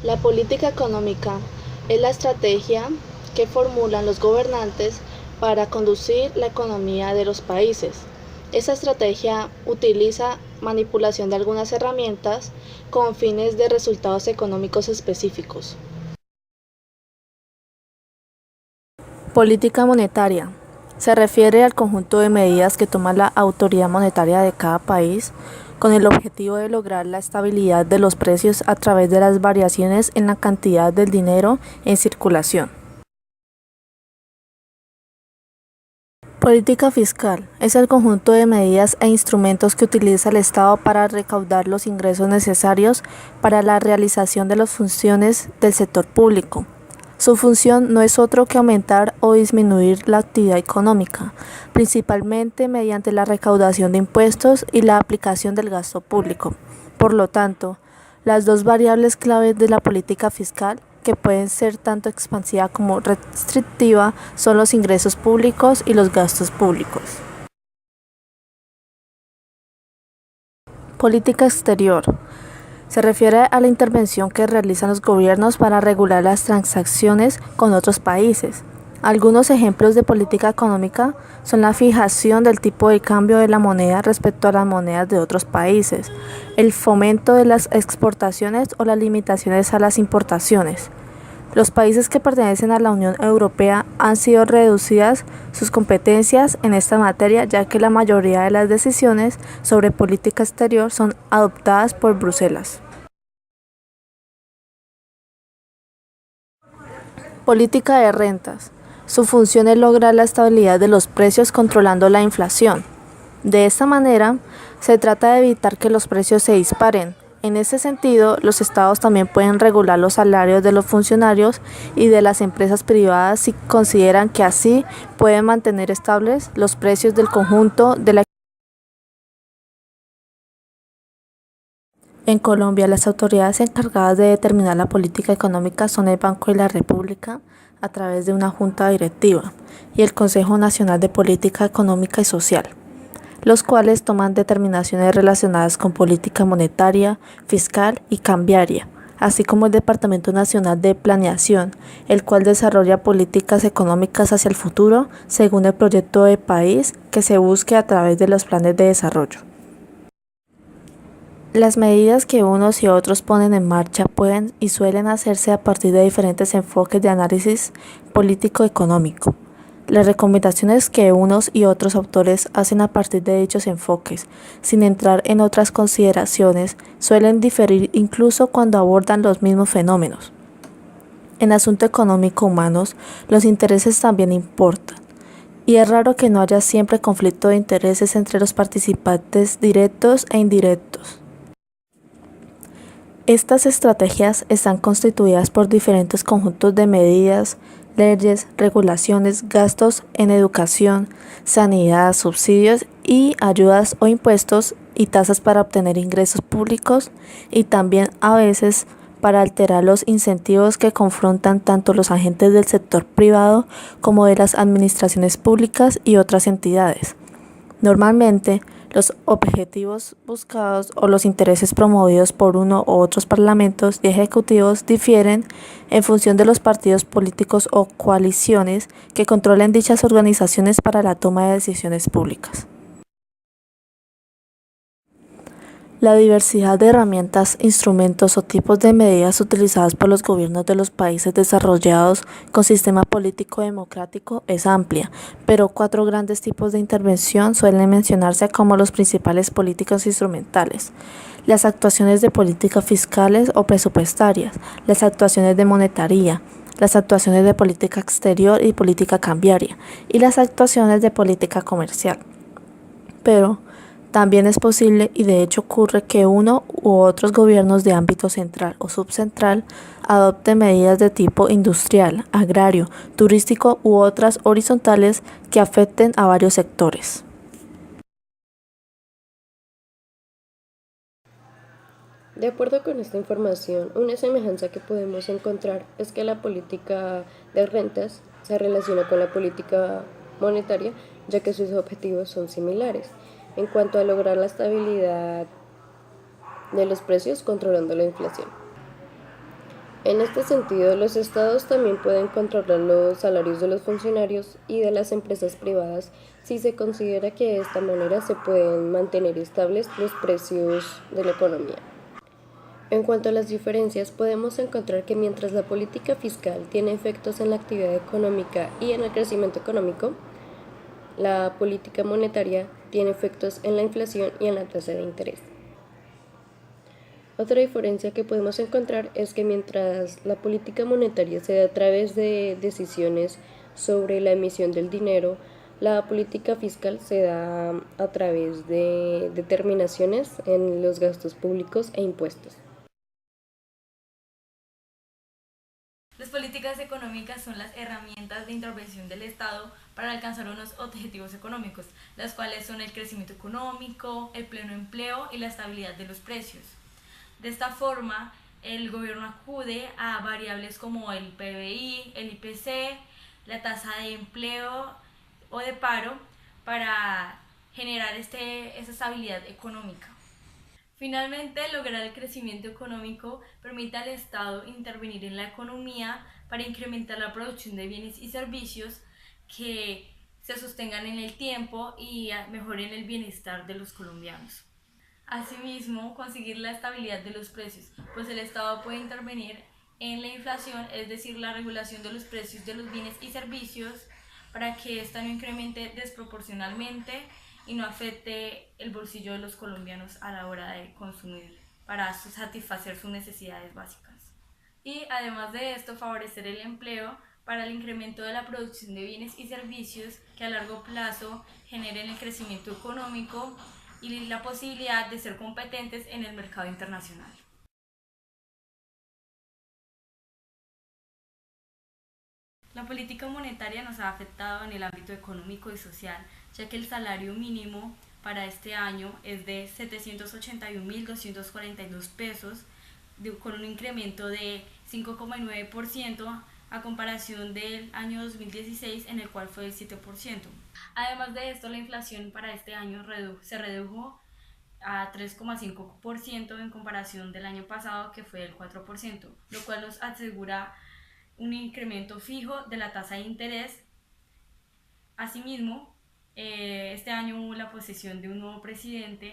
La política económica es la estrategia que formulan los gobernantes para conducir la economía de los países. Esta estrategia utiliza manipulación de algunas herramientas con fines de resultados económicos específicos. Política monetaria. Se refiere al conjunto de medidas que toma la autoridad monetaria de cada país con el objetivo de lograr la estabilidad de los precios a través de las variaciones en la cantidad del dinero en circulación. Política fiscal es el conjunto de medidas e instrumentos que utiliza el Estado para recaudar los ingresos necesarios para la realización de las funciones del sector público. Su función no es otro que aumentar o disminuir la actividad económica, principalmente mediante la recaudación de impuestos y la aplicación del gasto público. Por lo tanto, las dos variables claves de la política fiscal, que pueden ser tanto expansiva como restrictiva, son los ingresos públicos y los gastos públicos. Política exterior. Se refiere a la intervención que realizan los gobiernos para regular las transacciones con otros países. Algunos ejemplos de política económica son la fijación del tipo de cambio de la moneda respecto a las monedas de otros países, el fomento de las exportaciones o las limitaciones a las importaciones. Los países que pertenecen a la Unión Europea han sido reducidas sus competencias en esta materia, ya que la mayoría de las decisiones sobre política exterior son adoptadas por Bruselas. Política de rentas. Su función es lograr la estabilidad de los precios controlando la inflación. De esta manera, se trata de evitar que los precios se disparen. En ese sentido, los estados también pueden regular los salarios de los funcionarios y de las empresas privadas si consideran que así pueden mantener estables los precios del conjunto de la economía. En Colombia, las autoridades encargadas de determinar la política económica son el Banco de la República, a través de una junta directiva, y el Consejo Nacional de Política Económica y Social, los cuales toman determinaciones relacionadas con política monetaria, fiscal y cambiaria, así como el Departamento Nacional de Planeación, el cual desarrolla políticas económicas hacia el futuro según el proyecto de país que se busque a través de los planes de desarrollo. Las medidas que unos y otros ponen en marcha pueden y suelen hacerse a partir de diferentes enfoques de análisis político-económico. Las recomendaciones que unos y otros autores hacen a partir de dichos enfoques, sin entrar en otras consideraciones, suelen diferir incluso cuando abordan los mismos fenómenos. En asuntos económico humanos, los intereses también importan, y es raro que no haya siempre conflicto de intereses entre los participantes directos e indirectos. Estas estrategias están constituidas por diferentes conjuntos de medidas, leyes, regulaciones, gastos en educación, sanidad, subsidios y ayudas o impuestos y tasas para obtener ingresos públicos y también a veces para alterar los incentivos que confrontan tanto los agentes del sector privado como de las administraciones públicas y otras entidades. Normalmente, los objetivos buscados o los intereses promovidos por uno u otros parlamentos y ejecutivos difieren en función de los partidos políticos o coaliciones que controlen dichas organizaciones para la toma de decisiones públicas. La diversidad de herramientas, instrumentos o tipos de medidas utilizadas por los gobiernos de los países desarrollados con sistema político democrático es amplia, pero 4 grandes tipos de intervención suelen mencionarse como los principales políticos instrumentales: las actuaciones de política fiscales o presupuestarias, las actuaciones de monetaría, las actuaciones de política exterior y política cambiaria, y las actuaciones de política comercial. Pero también es posible, y de hecho ocurre, que uno u otros gobiernos de ámbito central o subcentral adopten medidas de tipo industrial, agrario, turístico u otras horizontales que afecten a varios sectores. De acuerdo con esta información, una semejanza que podemos encontrar es que la política de rentas se relaciona con la política monetaria, ya que sus objetivos son similares en cuanto a lograr la estabilidad de los precios controlando la inflación. En este sentido, los estados también pueden controlar los salarios de los funcionarios y de las empresas privadas si se considera que de esta manera se pueden mantener estables los precios de la economía. En cuanto a las diferencias, podemos encontrar que mientras la política fiscal tiene efectos en la actividad económica y en el crecimiento económico, la política monetaria tiene efectos en la inflación y en la tasa de interés. Otra diferencia que podemos encontrar es que mientras la política monetaria se da a través de decisiones sobre la emisión del dinero, la política fiscal se da a través de determinaciones en los gastos públicos e impuestos. Las políticas económicas son las herramientas de intervención del Estado para alcanzar unos objetivos económicos, las cuales son el crecimiento económico, el pleno empleo y la estabilidad de los precios. De esta forma, el gobierno acude a variables como el PBI, el IPC, la tasa de empleo o de paro para generar esa estabilidad económica. Finalmente, lograr el crecimiento económico permite al Estado intervenir en la economía para incrementar la producción de bienes y servicios que se sostengan en el tiempo y mejoren el bienestar de los colombianos. Asimismo, conseguir la estabilidad de los precios, pues el Estado puede intervenir en la inflación, es decir, la regulación de los precios de los bienes y servicios, para que ésta no incremente desproporcionalmente y no afecte el bolsillo de los colombianos a la hora de consumir para satisfacer sus necesidades básicas. Y además de esto, favorecer el empleo para el incremento de la producción de bienes y servicios que a largo plazo generen el crecimiento económico y la posibilidad de ser competentes en el mercado internacional. La política monetaria nos ha afectado en el ámbito económico y social, ya que el salario mínimo para este año es de 781.242 pesos, con un incremento de 5,9% a comparación del año 2016, en el cual fue del 7%. Además de esto, la inflación para este año se redujo a 3,5% en comparación del año pasado, que fue del 4%, lo cual nos asegura un incremento fijo de la tasa de interés. Asimismo, este año hubo la posesión de un nuevo presidente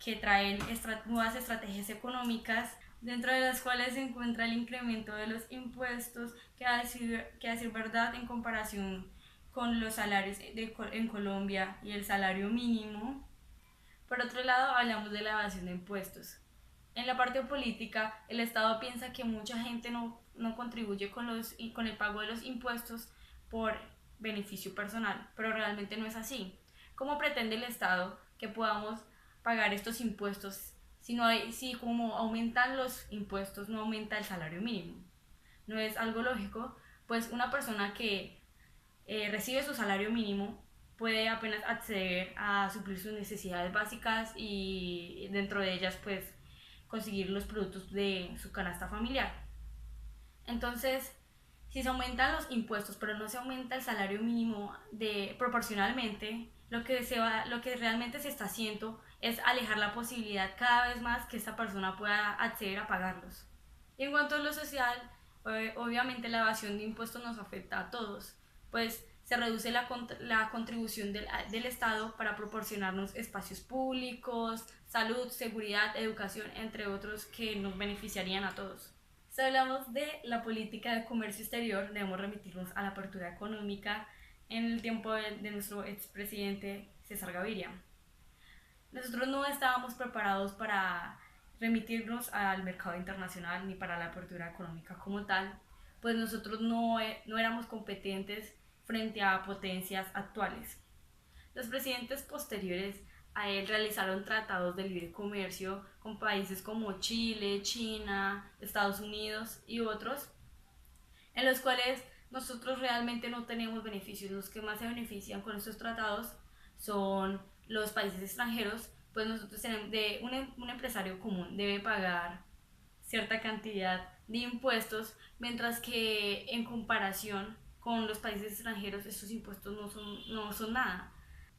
que trae nuevas estrategias económicas, dentro de las cuales se encuentra el incremento de los impuestos, que a decir verdad, en comparación con los salarios en Colombia y el salario mínimo. Por otro lado, hablamos de la evasión de impuestos. En la parte política, el Estado piensa que mucha gente no contribuye con el pago de los impuestos por beneficio personal, pero realmente no es así. ¿Cómo pretende el Estado que podamos pagar estos impuestos si como aumentan los impuestos no aumenta el salario mínimo? No es algo lógico, pues una persona que recibe su salario mínimo puede apenas acceder a suplir sus necesidades básicas y dentro de ellas pues conseguir los productos de su canasta familiar. Entonces, si se aumentan los impuestos pero no se aumenta el salario mínimo proporcionalmente, lo que realmente se está haciendo es alejar la posibilidad cada vez más que esta persona pueda acceder a pagarlos. Y en cuanto a lo social, obviamente la evasión de impuestos nos afecta a todos, pues se reduce la contribución del Estado para proporcionarnos espacios públicos, salud, seguridad, educación, entre otros que nos beneficiarían a todos. Si hablamos de la política de comercio exterior, debemos remitirnos a la apertura económica en el tiempo de nuestro expresidente César Gaviria. Nosotros no estábamos preparados para remitirnos al mercado internacional ni para la apertura económica como tal, pues nosotros no éramos competentes frente a potencias actuales. Los presidentes posteriores a él realizaron tratados de libre comercio con países como Chile, China, Estados Unidos y otros, en los cuales nosotros realmente no tenemos beneficios. Los que más se benefician con estos tratados son los países extranjeros, pues nosotros tenemos un empresario común debe pagar cierta cantidad de impuestos, mientras que en comparación con los países extranjeros estos impuestos no son nada.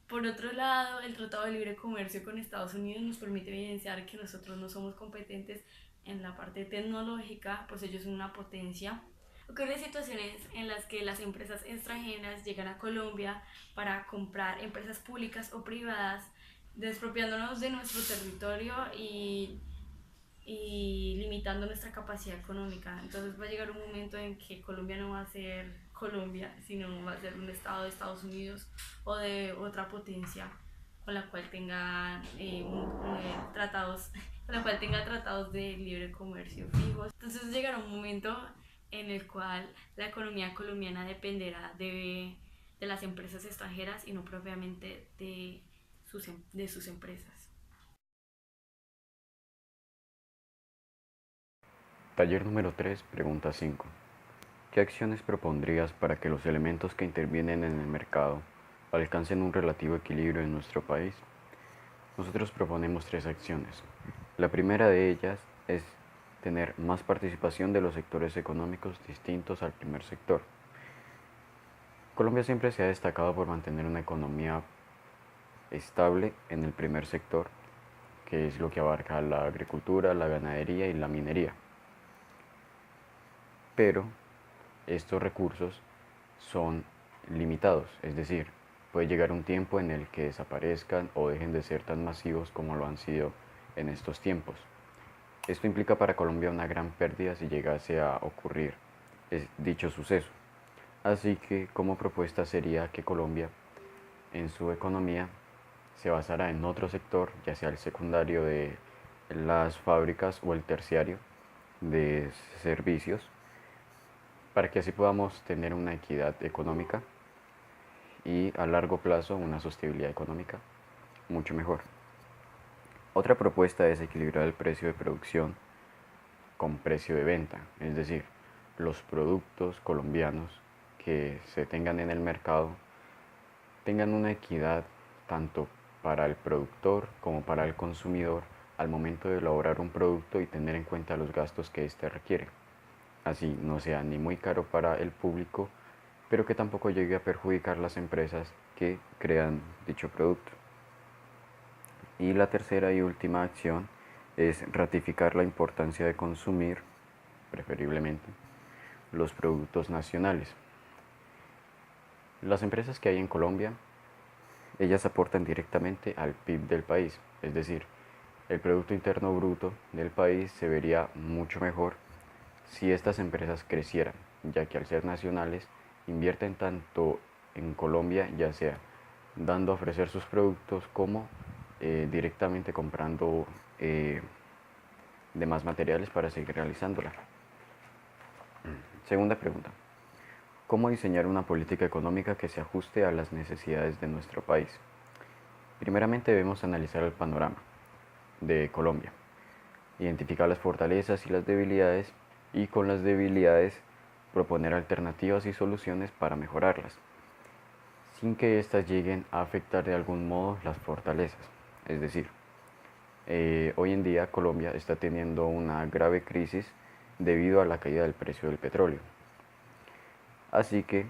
Por otro lado, el Tratado de Libre Comercio con Estados Unidos nos permite evidenciar que nosotros no somos competentes en la parte tecnológica, pues ellos son una potencia. Ocurren situaciones en las que las empresas extranjeras llegan a Colombia para comprar empresas públicas o privadas, despropiándonos de nuestro territorio y limitando nuestra capacidad económica. Entonces va a llegar un momento en que Colombia no va a ser Colombia, sino va a ser un estado de Estados Unidos o de otra potencia con la cual tenga tratados con la cual tenga tratados de libre comercio fijos. Entonces llegará un momento en el cual la economía colombiana dependerá de las empresas extranjeras y no propiamente de sus empresas. Taller número 3, pregunta 5. ¿Qué acciones propondrías para que los elementos que intervienen en el mercado alcancen un relativo equilibrio en nuestro país? Nosotros proponemos 3 acciones. La primera de ellas es tener más participación de los sectores económicos distintos al primer sector. Colombia siempre se ha destacado por mantener una economía estable en el primer sector, que es lo que abarca la agricultura, la ganadería y la minería. Pero estos recursos son limitados, es decir, puede llegar un tiempo en el que desaparezcan o dejen de ser tan masivos como lo han sido en estos tiempos. Esto implica para Colombia una gran pérdida si llegase a ocurrir dicho suceso. Así que como propuesta sería que Colombia en su economía se basara en otro sector, ya sea el secundario de las fábricas o el terciario de servicios, para que así podamos tener una equidad económica y a largo plazo una sostenibilidad económica mucho mejor. Otra propuesta es equilibrar el precio de producción con precio de venta, es decir, los productos colombianos que se tengan en el mercado tengan una equidad tanto para el productor como para el consumidor al momento de elaborar un producto y tener en cuenta los gastos que éste requiere. Así no sea ni muy caro para el público, pero que tampoco llegue a perjudicar las empresas que crean dicho producto. Y la tercera y última acción es ratificar la importancia de consumir, preferiblemente, los productos nacionales. Las empresas que hay en Colombia, ellas aportan directamente al PIB del país, es decir, el Producto Interno Bruto del país se vería mucho mejor si estas empresas crecieran, ya que al ser nacionales invierten tanto en Colombia, ya sea dando a ofrecer sus productos como directamente comprando demás materiales para seguir realizándola. Segunda pregunta. ¿Cómo diseñar una política económica que se ajuste a las necesidades de nuestro país? Primeramente debemos analizar el panorama de Colombia, identificar las fortalezas y las debilidades y con las debilidades proponer alternativas y soluciones para mejorarlas, sin que éstas lleguen a afectar de algún modo las fortalezas. Es decir, hoy en día Colombia está teniendo una grave crisis debido a la caída del precio del petróleo. Así que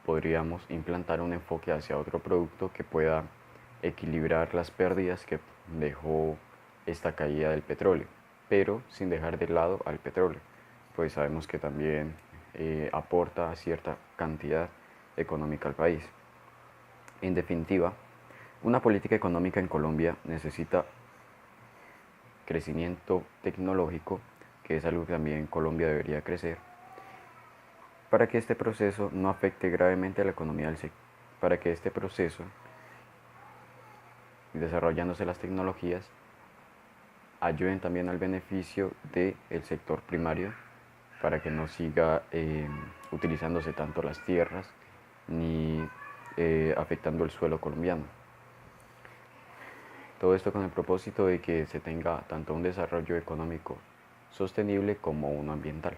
podríamos implantar un enfoque hacia otro producto que pueda equilibrar las pérdidas que dejó esta caída del petróleo, pero sin dejar de lado al petróleo, pues sabemos que también aporta cierta cantidad económica al país. En definitiva, una política económica en Colombia necesita crecimiento tecnológico, que es algo que también Colombia debería crecer, para que este proceso no afecte gravemente a la economía del sector, para que este proceso, desarrollándose las tecnologías, ayuden también al beneficio del sector primario, para que no siga utilizándose tanto las tierras ni afectando el suelo colombiano. Todo esto con el propósito de que se tenga tanto un desarrollo económico sostenible como uno ambiental.